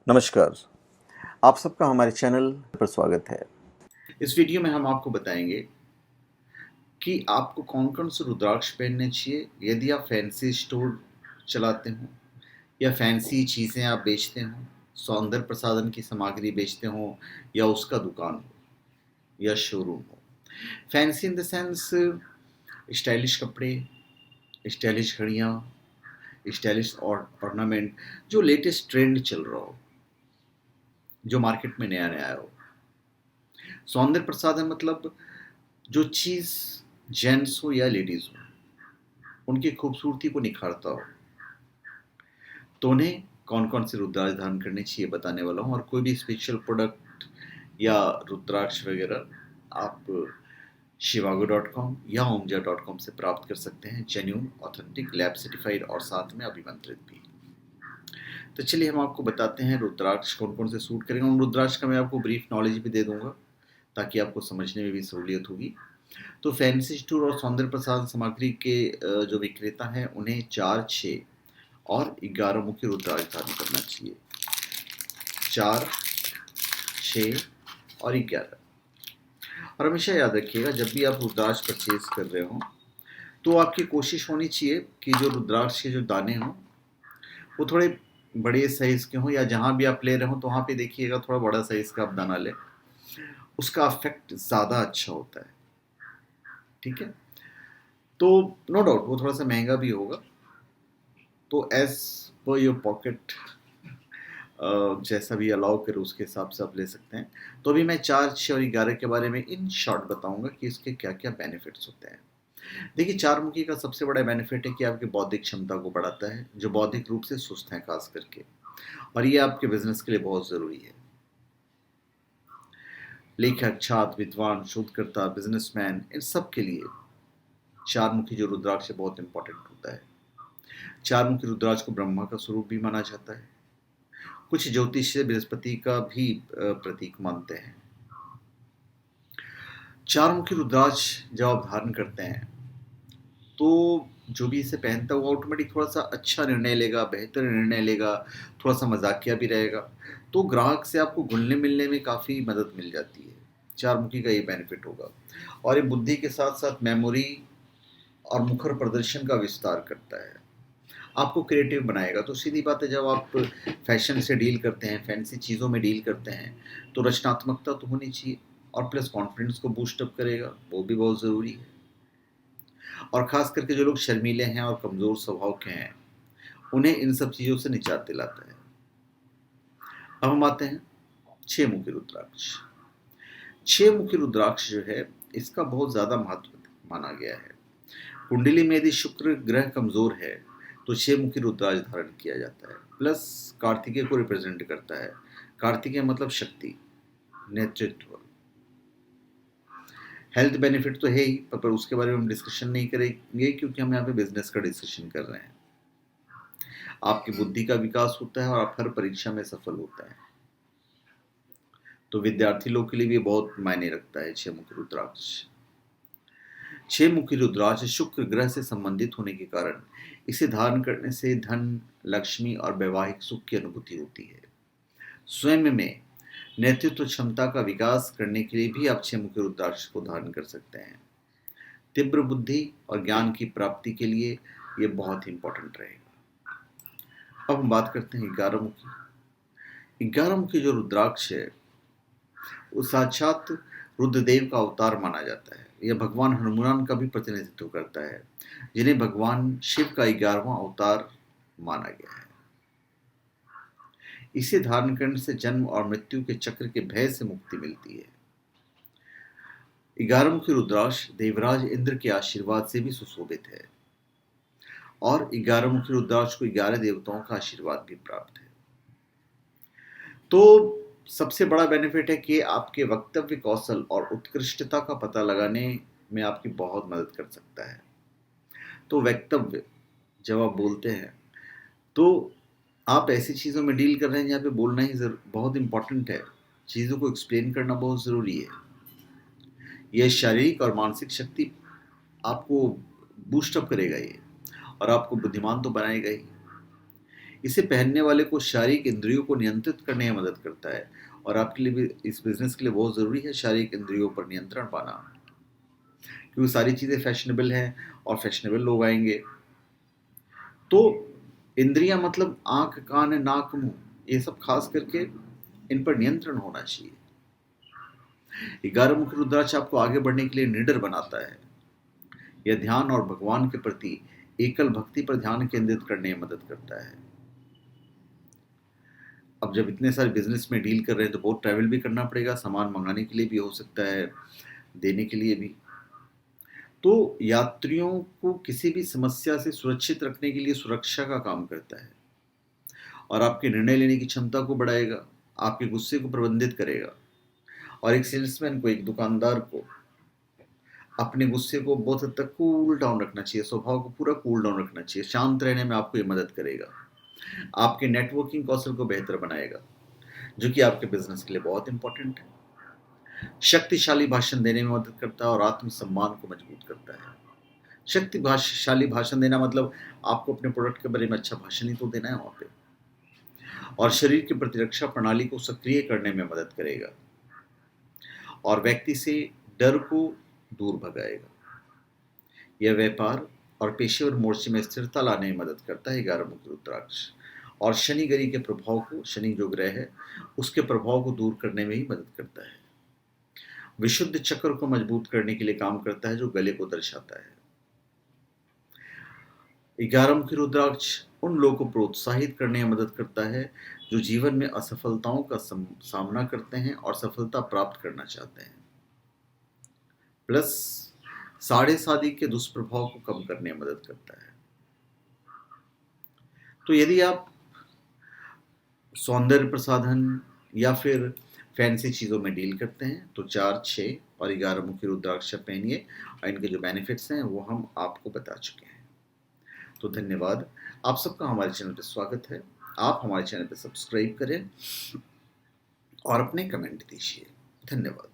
नमस्कार। आप सबका हमारे चैनल पर स्वागत है। इस वीडियो में हम आपको बताएंगे कि आपको कौन कौन से रुद्राक्ष पहनने चाहिए यदि आप फैंसी स्टोर चलाते हो या फैंसी चीज़ें आप बेचते हो, सौंदर्य प्रसाधन की सामग्री बेचते हो या उसका दुकान हो या शोरूम हो। Fancy in the sense stylish कपड़े, स्टाइलिश घड़ियाँ, स्टाइलिश ऑर्नामेंट, जो लेटेस्ट ट्रेंड चल रहा हो, जो मार्केट में नया नया आया हो। सौंदर्य प्रसाधन मतलब जो चीज़ जेंट्स हो या लेडीज़ हो, उनकी खूबसूरती को निखारता हो। तो उन्हें कौन कौन से रुद्राक्ष धारण करने चाहिए बताने वाला हूँ। और कोई भी स्पिरिचुअल प्रोडक्ट या रुद्राक्ष वगैरह आप shivago.com या omja.com से प्राप्त कर सकते हैं, जेन्यून, ऑथेंटिक, लैब सर्टिफाइड और साथ में अभिमंत्रित भी। तो चलिए हम आपको बताते हैं रुद्राक्ष कौन कौन से सूट करेंगे। उन रुद्राक्ष का मैं आपको ब्रीफ नॉलेज भी दे दूंगा ताकि आपको समझने में भी सहूलियत होगी। तो फैंसी स्टोर और सौंदर्य प्रसाधन सामग्री के जो विक्रेता हैं उन्हें 4, 6 और 11 मुखी रुद्राक्ष धारण करना चाहिए। 4, 6 और 11। और हमेशा याद रखिएगा, जब भी आप रुद्राक्ष परचेज कर रहे हो तो आपकी कोशिश होनी चाहिए कि जो रुद्राक्ष के जो दाने हों वो थोड़े बड़े साइज़ के हों, या जहाँ भी आप ले रहे हो तो वहाँ पे देखिएगा थोड़ा बड़ा साइज़ का आप दाना लें, उसका इफेक्ट ज़्यादा अच्छा होता है। ठीक है, तो नो डाउट वो थोड़ा सा महंगा भी होगा, तो एज पर योर पॉकेट जैसा भी अलाउ करे उसके हिसाब से आप ले सकते हैं। तो अभी मैं 4, 6 और 11 के बारे में इन शॉर्ट बताऊंगा कि इसके क्या क्या बेनिफिट्स होते हैं। देखिए, चारमुखी का सबसे बड़ा बेनिफिट है कि आपकी बौद्धिक क्षमता को बढ़ाता है, जो बौद्धिक रूप से सुस्त हैं खास करके, और ये आपके बिजनेस के लिए बहुत ज़रूरी है। लेखक, छात्र, विद्वान, शोधकर्ता, बिजनेसमैन, इन सब के लिए चारमुखी जो रुद्राक्ष है बहुत इंपॉर्टेंट होता है। चारमुखी रुद्राक्ष को ब्रह्मा का स्वरूप भी माना जाता है। कुछ ज्योतिष से बृहस्पति का भी प्रतीक मानते हैं। चारमुखी रुद्राक्ष जब आप धारण करते हैं तो जो भी इसे पहनता है वो ऑटोमेटिक थोड़ा सा अच्छा निर्णय लेगा, बेहतर निर्णय लेगा, थोड़ा सा मजाकिया भी रहेगा। तो ग्राहक से आपको घुलने मिलने में काफ़ी मदद मिल जाती है। चारमुखी का ये बेनिफिट होगा। और ये बुद्धि के साथ साथ मेमोरी और मुखर प्रदर्शन का विस्तार करता है, आपको क्रिएटिव बनाएगा। तो सीधी बात है, जब आप फैशन से डील करते हैं, फैंसी चीज़ों में डील करते हैं, तो रचनात्मकता तो होनी चाहिए, और प्लस कॉन्फिडेंस को बूस्ट अप करेगा, वो भी बहुत ज़रूरी है। और ख़ास करके जो लोग शर्मीले हैं और कमज़ोर स्वभाव के हैं, उन्हें इन सब चीज़ों से निजात दिलाता है। अब हम आते हैं 6 मुखी रुद्राक्ष। 6 मुखी रुद्राक्ष जो है, इसका बहुत ज़्यादा महत्व माना गया है। कुंडली में यदि शुक्र ग्रह कमज़ोर है तो 6 मुखी रुद्राक्ष धारण किया जाता है। प्लस कार्तिकेय को रिप्रेजेंट करता है। कार्तिकेय मतलब शक्ति, नेतृत्व। हेल्थ बेनिफिट तो है ही, पर उसके बारे में हम डिस्कशन नहीं करेंगे क्योंकि हम यहाँ पे बिजनेस का डिस्कशन कर रहे हैं। आपकी बुद्धि का विकास होता है और आप हर परीक्षा में सफल होता है। तो विद्यार्थी लोग के लिए भी बहुत मायने रखता है 6 मुखी रुद्राक्ष। 6 मुखी रुद्राक्ष शुक्र ग्रह से संबंधित होने के कारण इसे धारण करने से धन, लक्ष्मी और वैवाहिक सुख की अनुभूति होती है। स्वयं में नेतृत्व क्षमता का विकास करने के लिए भी आप 6 मुखी रुद्राक्ष को धारण कर सकते हैं। तीव्र बुद्धि और ज्ञान की प्राप्ति के लिए ये बहुत ही इंपॉर्टेंट रहेगा। अब हम बात करते हैं 11 मुखी। 11 मुखी जो रुद्राक्ष है वो साक्षात रुद्रदेव का अवतार माना जाता है। यह भगवान हनुमान का भी प्रतिनिधित्व करता है, जिन्हें भगवान शिव का 11वां अवतार माना गया है। इसे धारण करने से जन्म और मृत्यु के चक्र के भय से मुक्ति मिलती है। 11 मुखी रुद्राक्ष देवराज इंद्र के आशीर्वाद से भी सुशोभित है, और 11 मुखी रुद्राक्ष को 11 देवताओं का आशीर्वाद भी प्राप्त है। तो सबसे बड़ा बेनिफिट है कि आपके वक्तव्य कौशल और उत्कृष्टता का पता लगाने में आपकी बहुत मदद कर सकता है। तो वक्तव्य जब आप बोलते हैं तो आप ऐसी चीज़ों में डील कर रहे हैं जहाँ पे बोलना ही बहुत इंपॉर्टेंट है। चीज़ों को एक्सप्लेन करना बहुत ज़रूरी है। यह शारीरिक और मानसिक शक्ति आपको बूस्ट अप करेगा ये, और आपको बुद्धिमान तो बनाएगा ही। इसे पहनने वाले को शारीरिक इंद्रियों को नियंत्रित करने में मदद करता है, और आपके लिए भी इस बिजनेस के लिए बहुत ज़रूरी है शारीरिक इंद्रियों पर नियंत्रण पाना, क्योंकि सारी चीज़ें फैशनेबल हैं और फैशनेबल लोग आएंगे। तो इंद्रियां मतलब आंख, कान, नाक, मुंह, ये सब खास करके इन पर नियंत्रण होना चाहिए। 11 मुखी रुद्राक्ष आपको आगे बढ़ने के लिए निडर बनाता है। यह ध्यान और भगवान के प्रति एकल भक्ति पर ध्यान केंद्रित करने में मदद करता है। अब जब इतने सारे बिजनेस में डील कर रहे हैं तो बहुत ट्रैवल भी करना पड़ेगा, सामान मंगाने के लिए भी हो सकता है, देने के लिए भी। तो यात्रियों को किसी भी समस्या से सुरक्षित रखने के लिए सुरक्षा का काम करता है, और आपके निर्णय लेने की क्षमता को बढ़ाएगा, आपके गुस्से को प्रबंधित करेगा। और एक सेल्समैन को, एक दुकानदार को अपने गुस्से को बहुत हद तक कूल डाउन रखना चाहिए, स्वभाव को पूरा कूल डाउन रखना चाहिए, शांत रहने में आपको ये मदद करेगा। आपके नेटवर्किंग कौशल को बेहतर बनाएगा, जो कि आपके बिजनेस के लिए बहुत इंपॉर्टेंट है। शक्तिशाली भाषण देने में मदद करता है और आत्मसम्मान को मजबूत करता है। शक्तिशाली भाषण देना मतलब आपको अपने प्रोडक्ट के बारे में अच्छा भाषण ही तो देना है वहाँ पे, और शरीर की प्रतिरक्षा प्रणाली को सक्रिय करने में मदद करेगा, और व्यक्ति से डर को दूर भगाएगा। यह व्यापार और पेशेवर मोर्चे में स्थिरता लाने में मदद करता है 11 मुखी रुद्राक्ष, और शनि ग्रह के प्रभाव को, शनि जो ग्रह है उसके प्रभाव को दूर करने में ही मदद करता है। विशुद्ध चक्र को मजबूत करने के लिए काम करता है, जो गले को दर्शाता है। 11 मुखी रुद्राक्ष उन लोगों को प्रोत्साहित करने में मदद करता है जो जीवन में असफलताओं का सामना करते हैं और सफलता प्राप्त करना चाहते हैं, प्लस साढ़े शादी के दुष्प्रभाव को कम करने में मदद करता है। तो यदि आप सौंदर्य प्रसाधन या फिर फैंसी चीज़ों में डील करते हैं तो 4, 6 और 11 मुखी रुद्राक्ष पहनिए, और इनके जो बेनिफिट्स हैं वो हम आपको बता चुके हैं। तो धन्यवाद, आप सबका हमारे चैनल पर स्वागत है। आप हमारे चैनल पर सब्सक्राइब करें और अपने कमेंट दीजिए। धन्यवाद।